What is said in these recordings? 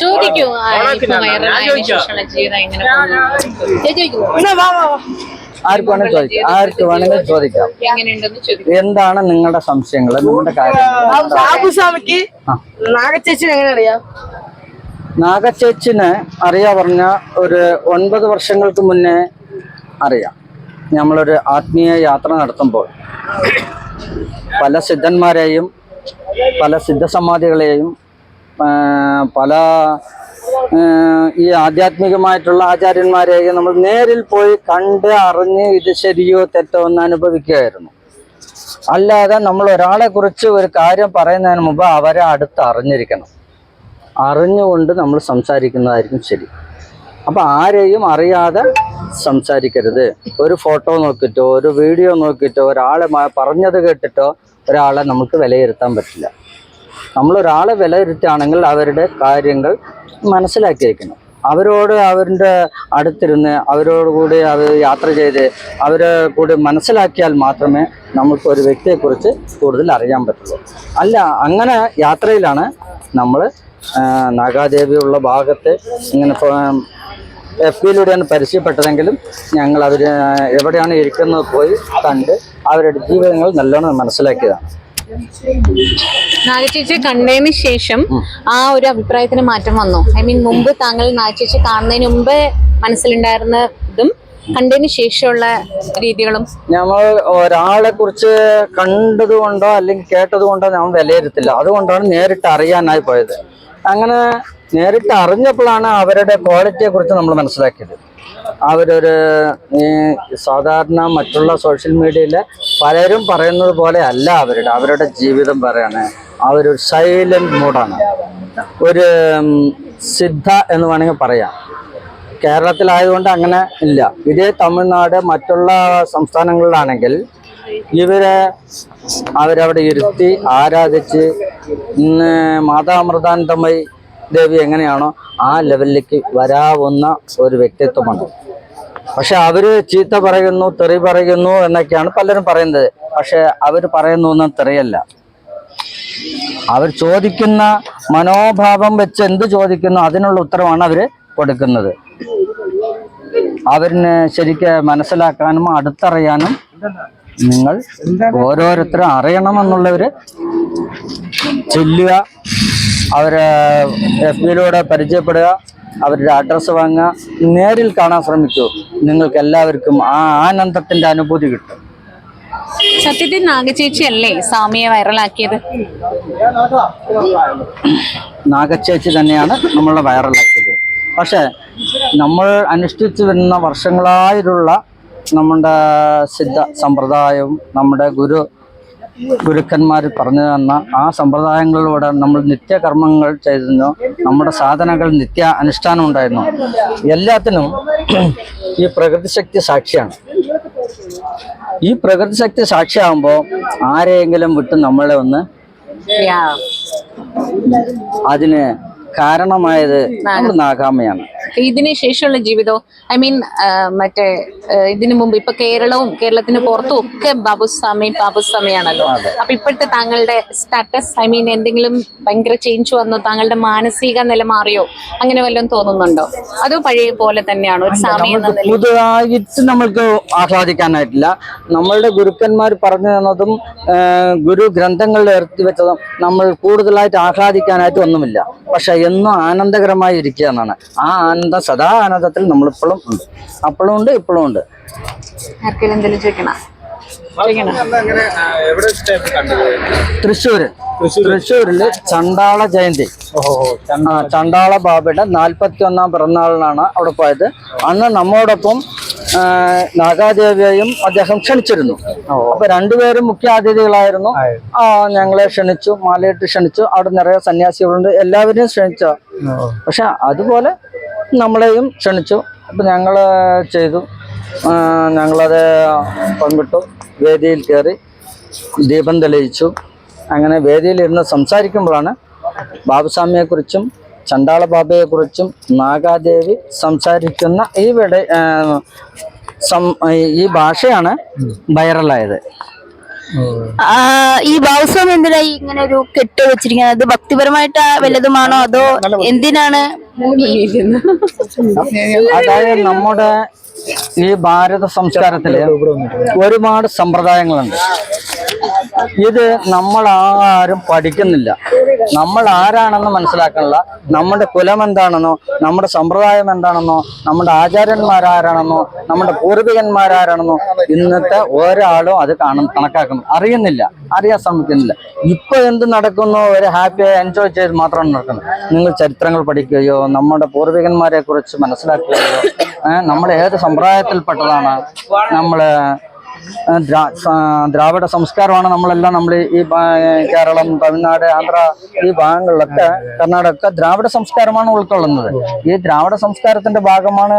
ചോദിക്കൂ ജീവിതം എങ്ങനെ ആർക്ക് വേണമെങ്കിൽ ചോദിക്കാം. എന്താണ് നിങ്ങളുടെ സംശയങ്ങൾ, നിങ്ങളുടെ ബാബുസ്വാമിക്ക് നാഗച്ചേച്ചിനെ എങ്ങനെ അറിയാം? നാഗച്ചേച്ചിനെ അറിയാ പറഞ്ഞ ഒരു 9 വർഷങ്ങൾക്ക് മുന്നേ അറിയാം. നമ്മളൊരു ആത്മീയ യാത്ര നടത്തുമ്പോൾ പല സിദ്ധന്മാരെയും പല സിദ്ധസമാധികളെയും പല ഈ ആധ്യാത്മികമായിട്ടുള്ള ആചാര്യന്മാരെയും നമ്മൾ നേരിൽ പോയി കണ്ട് അറിഞ്ഞ് ഇത് ശരിയോ തെറ്റോ എന്ന് അനുഭവിക്കുകയായിരുന്നു. അല്ലാതെ നമ്മൾ ഒരാളെ കുറിച്ച് ഒരു കാര്യം പറയുന്നതിന് മുമ്പ് അവരെ അടുത്ത് അറിഞ്ഞിരിക്കണം. അറിഞ്ഞുകൊണ്ട് നമ്മൾ സംസാരിക്കുന്നതായിരിക്കും ശരി. അപ്പം ആരെയും അറിയാതെ സംസാരിക്കരുത്. ഒരു ഫോട്ടോ നോക്കിയിട്ടോ ഒരു വീഡിയോ നോക്കിയിട്ടോ ഒരാളെ പറഞ്ഞത് കേട്ടിട്ടോ ഒരാളെ നമുക്ക് വിലയിരുത്താൻ പറ്റില്ല. നമ്മളൊരാളെ വിലയിരുത്തുകയാണെങ്കിൽ അവരുടെ കാര്യങ്ങൾ മനസ്സിലാക്കിയിരിക്കണം. അവരുടെ അടുത്തിരുന്ന് അവരോട് കൂടി അവർ യാത്ര ചെയ്ത് അവരെ കൂടി മനസ്സിലാക്കിയാൽ മാത്രമേ നമുക്ക് ഒരു വ്യക്തിയെക്കുറിച്ച് കൂടുതൽ അറിയാൻ പറ്റുള്ളൂ. അല്ല, അങ്ങനെ യാത്രയിലാണ് നമ്മൾ നാഗാദേവിയുള്ള ഭാഗത്ത് ഇങ്ങനെ FB-യിലൂടെയാണ് പരിചയപ്പെട്ടതെങ്കിലും ഞങ്ങൾ അവർ എവിടെയാണ് ഇരിക്കുന്നത് പോയി കണ്ട് അവരുടെ ജീവിതങ്ങൾ നല്ലോണം മനസ്സിലാക്കിയതാണ്. നാഗചേച്ചി കണ്ടതിന് ശേഷം ആ ഒരു അഭിപ്രായത്തിന് മാറ്റം വന്നു? മുമ്പ് താങ്കൾ നാഗചേച്ചി കാണുന്നതിന് മുമ്പ് മനസ്സിലുണ്ടായിരുന്ന ഇതും കണ്ടതിന് ശേഷമുള്ള രീതികളും? നമ്മൾ ഒരാളെ കുറിച്ച് കണ്ടതുകൊണ്ടോ അല്ലെങ്കിൽ കേട്ടതുകൊണ്ടോ നമ്മൾ വിലയിരുത്തില്ല. അതുകൊണ്ടാണ് നേരിട്ട് അറിയാനായി പോയത്. അങ്ങനെ നേരിട്ട് അറിഞ്ഞപ്പോഴാണ് അവരുടെ ക്വാളിറ്റിയെ കുറിച്ച് നമ്മൾ മനസ്സിലാക്കിയത്. അവരൊരു സാധാരണ മറ്റുള്ള സോഷ്യൽ മീഡിയയിലെ പലരും പറയുന്നത് പോലെ അല്ല അവരുടെ ജീവിതം പറയാണ്. അവരൊരു സൈലന്റ് മൂഡാണ്, ഒരു സിദ്ധ എന്ന് വേണമെങ്കിൽ പറയാം. കേരളത്തിലായതുകൊണ്ട് അങ്ങനെ ഇല്ല. ഇതേ തമിഴ്നാട് മറ്റുള്ള സംസ്ഥാനങ്ങളിലാണെങ്കിൽ അവരവിടെ ഇരുത്തി ആരാധിച്ച് മാതാമൃതാനന്ദമയി ദേവി എങ്ങനെയാണോ ആ ലെവലിലേക്ക് വരാവുന്ന ഒരു വ്യക്തിത്വമാണ്. പക്ഷെ അവര് ചീത്ത പറയുന്നു, തെറി പറയുന്നു എന്നൊക്കെയാണ് പലരും പറയുന്നത്. പക്ഷെ അവർ പറയുന്നൊന്നും തെറിയല്ല. അവർ ചോദിക്കുന്ന മനോഭാവം വെച്ച് എന്ത് ചോദിക്കുന്നു അതിനുള്ള ഉത്തരവാണ് അവർ കൊടുക്കുന്നത്. അവരിനെ ശരിക്ക് മനസ്സിലാക്കാനും അടുത്തറിയാനും നിങ്ങൾ ഓരോരുത്തരും അറിയണമെന്നുള്ളവര് ചെല്ലുക, അവരെ FB-യിലൂടെ പരിചയപ്പെടുക, അവരുടെ അഡ്രസ്സ് വാങ്ങുക, നേരിൽ കാണാൻ ശ്രമിക്കൂ. നിങ്ങൾക്ക് എല്ലാവർക്കും ആ ആനന്ദത്തിന്റെ അനുഭൂതി കിട്ടും. സത്യത്തിൽ നാഗചേച്ചി അല്ലേ സ്വാമിയെ വൈറലാക്കിയത്? നാഗച്ചേച്ചി തന്നെയാണ് നമ്മളെ വൈറലാക്കിയത്. പക്ഷെ നമ്മൾ അനുഷ്ഠിച്ചു വരുന്ന വർഷങ്ങളായിട്ടുള്ള നമ്മുടെ സിദ്ധ സമ്പ്രദായവും നമ്മുടെ ഗുരുക്കന്മാർ പറഞ്ഞു തന്ന ആ സമ്പ്രദായങ്ങളിലൂടെ നമ്മൾ നിത്യകർമ്മങ്ങൾ ചെയ്തിരുന്നു. നമ്മുടെ സാധനകൾ നിത്യ അനുഷ്ഠാനം ഉണ്ടായിരുന്നു. എല്ലാത്തിനും ഈ പ്രകൃതി ശക്തി സാക്ഷിയാണ്. ഈ പ്രകൃതി ശക്തി സാക്ഷിയാകുമ്പോൾ ആരെയെങ്കിലും വിട്ട് നമ്മളെ ഒന്ന് അതിന് കാരണമായത് നമ്മുടെ നാഗാമ്മയാണ്. ഇതിന് ശേഷമുള്ള ജീവിതം മറ്റേ ഇതിനു മുമ്പ് ഇപ്പൊ കേരളത്തിന് പുറത്തും ഒക്കെ ബാബുസ്വാമിയാണല്ലോ. അപ്പൊ ഇപ്പോഴത്തെ താങ്കളുടെ സ്റ്റാറ്റസ് എന്തെങ്കിലും ഭയങ്കര ചേഞ്ച് വന്നോ? താങ്കളുടെ മാനസിക നില മാറിയോ? അങ്ങനെ വല്ലതും തോന്നുന്നുണ്ടോ? അതോ പഴയ പോലെ തന്നെയാണോ ഒരു സ്വാമി? പുതുതായിട്ട് നമ്മൾക്ക് ആഹ്ലാദിക്കാനായിട്ടില്ല. നമ്മളുടെ ഗുരുക്കന്മാർ പറഞ്ഞു തന്നതും ഗുരു ഗ്രന്ഥങ്ങളിൽ ഇറക്കി വെച്ചതും നമ്മൾ കൂടുതലായിട്ട് ആഹ്ലാദിക്കാനായിട്ട് ഒന്നുമില്ല. പക്ഷെ എന്നും ആനന്ദകരമായി ഇരിക്കുക എന്നാണ്. ആ ആനന്ദം സദാ ആനന്ദത്തിൽ നമ്മളിപ്പോഴും ഉണ്ട്. അപ്പോഴും ഉണ്ട്, ഇപ്പോഴും ഉണ്ട്. തൃശ്ശൂരില് ചണ്ടാള ജയന്തി, ചണ്ടാള ബാബയുടെ 41ാം പിറന്നാളിനാണ് അവിടെ പോയത്. അന്ന് നമ്മോടൊപ്പം നാഗാദേവിയെയും അദ്ദേഹം ക്ഷണിച്ചിരുന്നു. അപ്പൊ രണ്ടുപേരും മുഖ്യ അതിഥികളായിരുന്നു. ഞങ്ങളെ ക്ഷണിച്ചു, മാലയിട്ട് ക്ഷണിച്ചു. അവിടെ നിറയെ സന്യാസികളുണ്ട്, എല്ലാവരെയും ക്ഷണിച്ചു. പക്ഷെ അതുപോലെ നമ്മളെയും ക്ഷണിച്ചു. അപ്പൊ ഞങ്ങള് ചെയ്തു. ഞങ്ങളത് പങ്കിട്ടു. വേദിയിൽ കയറി ദീപം തെളിയിച്ചു. അങ്ങനെ വേദിയിലിരുന്ന് സംസാരിക്കുമ്പോഴാണ് ബാബുസ്വാമിയെക്കുറിച്ചും ചണ്ടാള ബാബയെക്കുറിച്ചും നാഗാദേവി സംസാരിക്കുന്ന ഈ ഭാഷയാണ് വൈറലായത്. ഈ ബാബുസ്വാമി എന്തിനായി ഇങ്ങനെ ഒരു കെട്ട് വെച്ചിരിക്കുന്നത്? അത് ഭക്തിപരമായിട്ട് വല്ലതുമാണോ അതോ എന്തിനാണ്? അതായത് നമ്മുടെ ഈ ഭാരത സംസ്കാരത്തില് ഒരുപാട് സമ്പ്രദായങ്ങളുണ്ട്. ഇത് നമ്മൾ ആരും പഠിക്കുന്നില്ല. നമ്മൾ ആരാണെന്ന് മനസ്സിലാക്കണില്ല. നമ്മുടെ കുലം എന്താണെന്നോ, നമ്മുടെ സമ്പ്രദായം എന്താണെന്നോ, നമ്മുടെ ആചാര്യന്മാരാരാണെന്നോ, നമ്മുടെ പൂർവികന്മാരാരാണെന്നോ ഇന്നത്തെ ഒരാളും അത് കണക്കാക്കുന്നു, അറിയാൻ ശ്രമിക്കുന്നില്ല. ഇപ്പൊ എന്ത് നടക്കുന്നു, ഒരു ഹാപ്പി എൻജോയ് ചെയ്ത് മാത്രമാണ് നടക്കുന്നത്. നിങ്ങൾ ചരിത്രങ്ങൾ പഠിക്കുകയോ നമ്മുടെ പൂർവികന്മാരെ കുറിച്ച് മനസ്സിലാക്കുകയോ നമ്മൾ ഏത് സമ്പ്രദായത്തിൽപ്പെട്ടതാണ്, നമ്മള് ദ്രാവിഡ സംസ്കാരമാണ് നമ്മളെല്ലാം. നമ്മൾ ഈ കേരളം, തമിഴ്നാട്, ആന്ധ്ര ഈ ഭാഗങ്ങളിലൊക്കെ, കർണാടക ദ്രാവിഡ സംസ്കാരമാണ് ഉൾക്കൊള്ളുന്നത്. ഈ ദ്രാവിഡ സംസ്കാരത്തിന്റെ ഭാഗമാണ്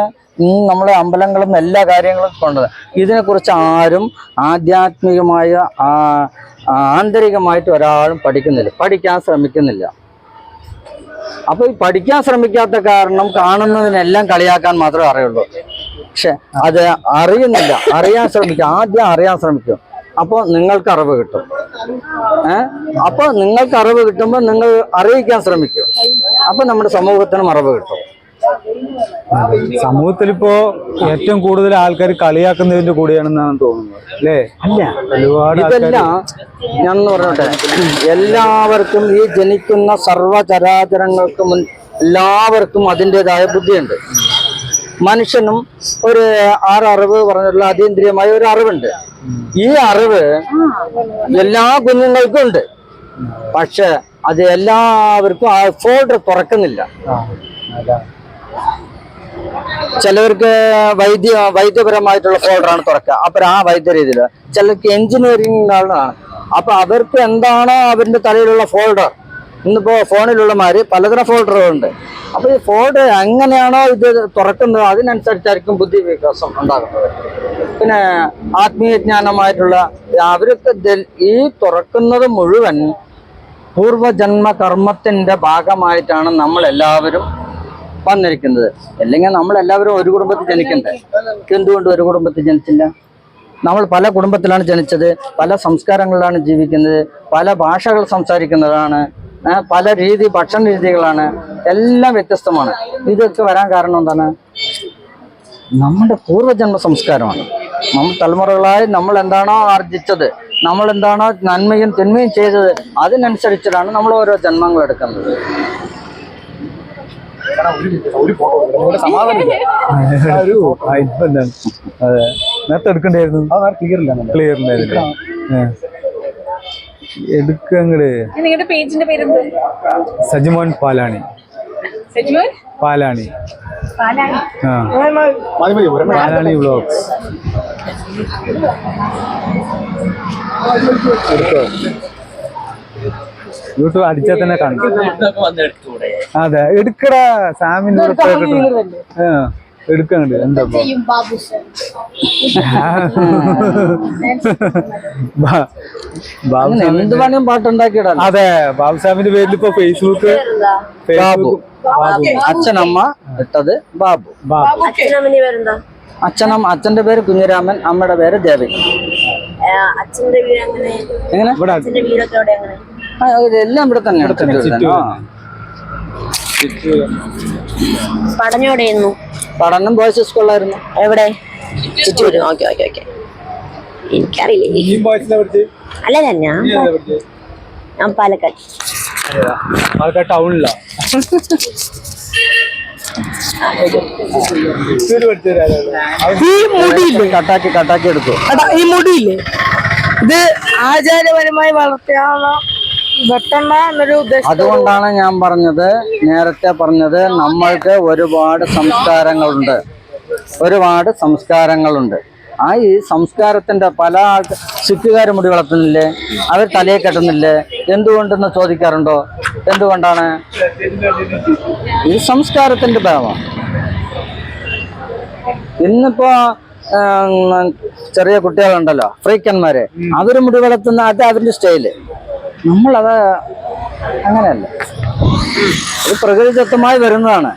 നമ്മളെ അമ്പലങ്ങളും എല്ലാ കാര്യങ്ങളും കൊണ്ടത്. ഇതിനെക്കുറിച്ച് ആരും ആധ്യാത്മികമായ ആന്തരികമായിട്ട് ഒരാളും പഠിക്കാൻ ശ്രമിക്കുന്നില്ല. അപ്പൊ ഈ പഠിക്കാൻ ശ്രമിക്കാത്ത കാരണം കാണുന്നതിനെല്ലാം കളിയാക്കാൻ മാത്രമേ അറിയുള്ളൂ. പക്ഷെ അത് അറിയാൻ ശ്രമിക്കും. ആദ്യം അറിയാൻ ശ്രമിക്കും. അപ്പോൾ നിങ്ങൾക്ക് അറിവ് കിട്ടും. അപ്പോൾ നിങ്ങൾക്ക് അറിവ് കിട്ടുമ്പോൾ നിങ്ങൾ അറിയിക്കാൻ ശ്രമിക്കും. അപ്പൊ നമ്മുടെ സമൂഹത്തിനും അറിവ് കിട്ടും. സമൂഹത്തിൽ ഇപ്പോ ഏറ്റവും കൂടുതൽ ആൾക്കാർ കളിയാക്കുന്നതിന്റെ കൂടെയാണെന്നാണ് തോന്നുന്നത്, അല്ലേ? അല്ല, ഒരുപാട് ഇതെല്ലാം ഞാൻ പറഞ്ഞോട്ടെ, എല്ലാവർക്കും ഈ ജനിക്കുന്ന സർവചരാചരങ്ങൾക്കും എല്ലാവർക്കും അതിൻ്റെതായ ബുദ്ധിയുണ്ട്. മനുഷ്യനും ഒരു അറിവ് പറഞ്ഞിട്ടുള്ള അതീന്ദ്രിയമായ ഒരു അറിവുണ്ട്. ഈ അറിവ് എല്ലാ കുഞ്ഞുങ്ങൾക്കും ഉണ്ട്. പക്ഷെ അത് എല്ലാവർക്കും ആ ഫോൾഡർ തുറക്കുന്നില്ല. ചിലവർക്ക് വൈദ്യപരമായിട്ടുള്ള ഫോൾഡറാണ് തുറക്കുക. അപ്പൊ ആ വൈദ്യ രീതിയിൽ, ചിലർക്ക് എഞ്ചിനീയറിംഗ് ആണ്. അപ്പൊ അവർക്ക് എന്താണോ അവരുടെ തലയിലുള്ള ഫോൾഡർ, ഇന്നിപ്പോ ഫോണിലുള്ള മാതിരി പലതരം ഫോൾഡറുകളുണ്ട്. അപ്പൊ ഈ ഫോൾഡർ എങ്ങനെയാണോ ഇത് തുറക്കുന്നത് അതിനനുസരിച്ചായിരിക്കും ബുദ്ധി വികാസം ഉണ്ടാകുന്നത്. പിന്നെ ആത്മീയ ജ്ഞാനമായിട്ടുള്ള അവർക്ക് ഈ തുറക്കുന്നത് മുഴുവൻ പൂർവജന്മ കർമ്മത്തിന്റെ ഭാഗമായിട്ടാണ് നമ്മൾ എല്ലാവരും വന്നിരിക്കുന്നത്. അല്ലെങ്കിൽ നമ്മളെല്ലാവരും ഒരു കുടുംബത്തിൽ ജനിക്കണ്ടേ? എന്തുകൊണ്ട് ഒരു കുടുംബത്തിൽ ജനിച്ചില്ല? നമ്മൾ പല കുടുംബത്തിലാണ് ജനിച്ചത്, പല സംസ്കാരങ്ങളിലാണ് ജീവിക്കുന്നത്, പല ഭാഷകൾ സംസാരിക്കുന്നതാണ്, പല ഭക്ഷണ രീതികളാണ്, എല്ലാം വ്യത്യസ്തമാണ്. ഇതൊക്കെ വരാൻ കാരണം എന്താണ്? നമ്മുടെ പൂർവ്വജന്മ സംസ്കാരമാണ്. നമ്മൾ തലമുറകളായി നമ്മൾ എന്താണോ ആർജിച്ചത്, നമ്മൾ എന്താണോ നന്മയും തിന്മയും ചെയ്തത്, അതിനനുസരിച്ചിട്ടാണ് നമ്മൾ ഓരോ ജന്മങ്ങൾ എടുക്കുന്നത്. നേരത്തെ എടുക്കണ്ടായിരുന്നു, ക്ലിയർ ഉണ്ടായിരുന്നു. എടുക്കങ്ങള് നിങ്ങളുടെ പേജിന്റെ പേരെന്ത്? സജിമോൻ പാലാണി. പാലാണി വ്ലോഗ്സ്. യൂട്യൂബ് അടിച്ചാൽ തന്നെ കാണും. അതെ, എടുക്കടാ സാമിന്റെ എടുക്കുന്നുണ്ട്. എന്താ പാട്ടുണ്ടാക്കിയിടാം. അതെ, ബാബുസാമിന്റെ പേരിൽ ഇപ്പൊ ഫേസ്ബുക്ക് അച്ഛനമ്മ ഇട്ടത് ബാബു. അച്ഛന്റെ പേര് കുഞ്ഞിരാമൻ, അമ്മയുടെ പേര് ദേവി. എങ്ങനെ? എല്ലാം ഇവിടെ തന്നെ. പഠനം ബോയ്സ് സ്കൂളിലായിരുന്നു. എവിടെ? ചുറ്റൂര്. Okay okay okay. എനിക്കറിയില്ലേ. അല്ല, ഞാൻ പാലക്കാട്. പാലക്കാട് ടൗണിലാ. കട്ടാക്കി എടുത്തു. ഈ മുടിയില്ലേ, ഇത് ആചാരപരമായി വളർത്തിയാണോ വെട്ടണ്ട എന്നൊരു ഉദ്ദേശം? അതുകൊണ്ടാണ് ഞാൻ നേരത്തെ പറഞ്ഞത് നമ്മൾക്ക് ഒരുപാട് സംസ്കാരങ്ങളുണ്ട്. ഈ സംസ്കാരത്തിന്റെ പല സിഖുകാർ മുടി വളർത്തുന്നില്ലേ, അവർ തലയെ കെട്ടുന്നില്ലേ, എന്തുകൊണ്ടെന്ന് ചോദിക്കാറുണ്ടോ? എന്തുകൊണ്ടാണ്? ഈ സംസ്കാരത്തിന്റെ ഭാഗമാണ്. ഇന്നിപ്പോ ചെറിയ കുട്ടികളുണ്ടല്ലോ, ഫ്രീക്കന്മാര്, അവര് മുടി വളർത്തുന്ന അത് അവരുടെ സ്റ്റൈല്. നമ്മളത് അങ്ങനെയല്ല, ഇത് പ്രകൃതിദത്തമായി വരുന്നതാണ്.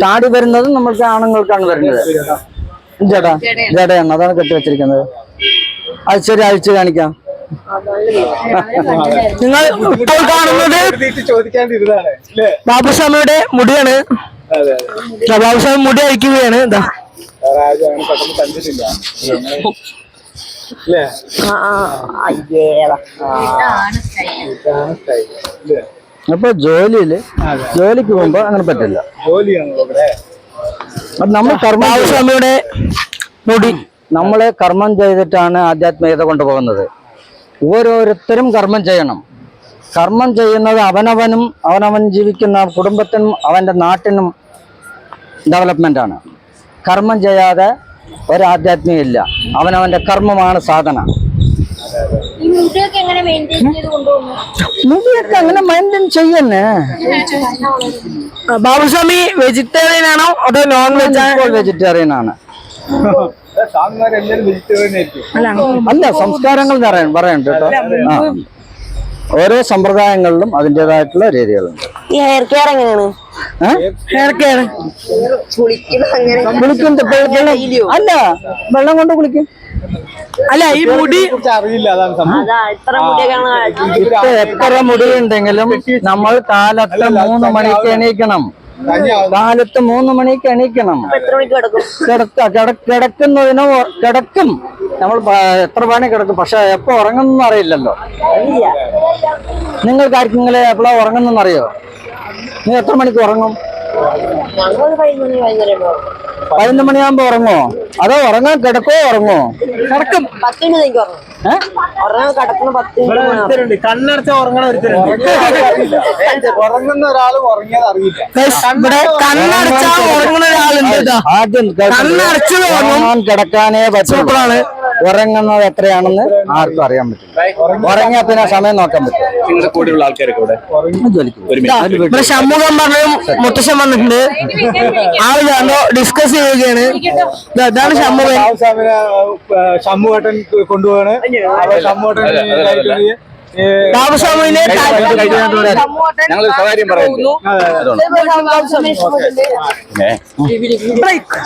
താടി വരുന്നത് നമ്മൾക്ക് ആണുങ്ങൾക്കാണ് വരുന്നത്. ജടയാണ്, അതാണ് കെട്ടിവെച്ചിരിക്കുന്നത്. അത് ശരി, അഴിച്ചു കാണിക്കാം. നിങ്ങൾ ഇപ്പോൾ കാണുന്നത് ചോദിക്കാണ്ടിരുന്നാണ് അല്ലേ? ബാബുസ്വാമിയുടെ മുടിയാണ്. അതെ ബാബുസ്വാമി മുടി അയക്കുകയാണ്. ഇതാ രാജ അങ്ങനെ പെട്ടെന്ന് കണ്ടിട്ടില്ല അല്ലേ? അപ്പൊ ജോലിക്ക് പോകുമ്പോ അങ്ങനെ പറ്റില്ല. ജോലിയാണ് ഇവിടെ. അത് നമ്മൾ ബാബുസ്വാമിയുടെ മുടി. നമ്മള് കർമ്മം ചെയ്തിട്ടാണ് ആധ്യാത്മികത കൊണ്ടുപോകുന്നത്. ഓരോരുത്തരും കർമ്മം ചെയ്യണം. കർമ്മം ചെയ്യുന്നത് അവനവൻ ജീവിക്കുന്ന കുടുംബത്തിനും അവന്റെ നാട്ടിനും ഡെവലപ്മെന്റ് ആണ്. കർമ്മം ചെയ്യാതെ ഒരാധ്യാത്മികം ഇല്ല. അവനവന്റെ കർമ്മമാണ് സാധന. മുടിയൊക്കെ അങ്ങനെ മെയിൻറ്റെയിൻ ചെയ്യന്നെ. ബാബുസ്വാമി വെജിറ്റേറിയൻ ആണോ അതോ നോൺ വെജ്? വെജിറ്റേറിയൻ ആണ്. സ്വാമിമാരെല്ലാരും വെജിറ്റേറിയൻ ആയിരിക്കും. അല്ല, സംസ്കാരങ്ങൾ പറയണ്ട കേട്ടോ. ഓരോ സമ്പ്രദായങ്ങളിലും അതിൻ്റെതായിട്ടുള്ള രീതികളുണ്ട്. ഈ ഹെയർ കെയർ എങ്ങനെയാണ്? ഹെയർ കെയർ അല്ല, വെള്ളം കൊണ്ട് കുളിക്കും. അല്ല, ഈ മുടി അറിയില്ല, അതാണ് സംഭവം. ഇപ്പൊ എത്ര മുടിയുണ്ടെങ്കിലും നമ്മൾ കാലത്ത് 3 മണിക്ക് എണീക്കണം. കാലത്ത് 3 മണിക്ക് എണീക്കണം. കിടക്കുന്നതിന് കിടക്കും. നമ്മൾ എത്ര പണി കിടക്കും, പക്ഷെ എപ്പോ ഉറങ്ങുന്നു അറിയില്ലല്ലോ. നിങ്ങൾക്ക് ആർക്കെങ്കിലും എപ്പോഴാ ഉറങ്ങുന്നെന്ന് അറിയോ? നീ എത്ര മണിക്ക് ഉറങ്ങും? 11 മണിയാകുമ്പോ ഉറങ്ങോ? അതോ ഉറങ്ങാൻ കിടക്കോ? ഉറങ്ങോ? കിടക്കും. കണ്ണടച്ച ഉറങ്ങണ ഉറങ്ങുന്ന ഒരാളും ഉറങ്ങിയത് അറിയില്ല. ഇവിടെ കണ്ണടച്ചാ ഉറങ്ങുന്ന ഒരാളുണ്ട്. ആദ്യം കണ്ണടച്ചു ഉറങ്ങാൻ കിടക്കാനേ പറ്റുള്ളൂ. ഉറങ്ങുന്നത് എത്രയാണെന്ന് ആർക്കും അറിയാൻ പറ്റില്ല. ഉറങ്ങിയാ പിന്നെ സമയം നോക്കാൻ പറ്റും. നിങ്ങളുടെ കൂടെയുള്ള ആൾക്കാരൊക്കെ ഇവിടെ ഇവിടെ ഷമ്മുഖം പറഞ്ഞും മുത്തശ്ശൻ വന്നിട്ടുണ്ട്. ആള് കണ്ടോ ഡിസ്കസ് ചെയ്യുകയാണ്. ഇതാണ് ഷമ്മുഖൻ. ഷമ്മുവേട്ടൻ കൊണ്ടുപോവാണ്. ബാബുസ്വാമിനെ ഞങ്ങളൊരു കാര്യം പറയുന്നു. ബ്രേക്ക്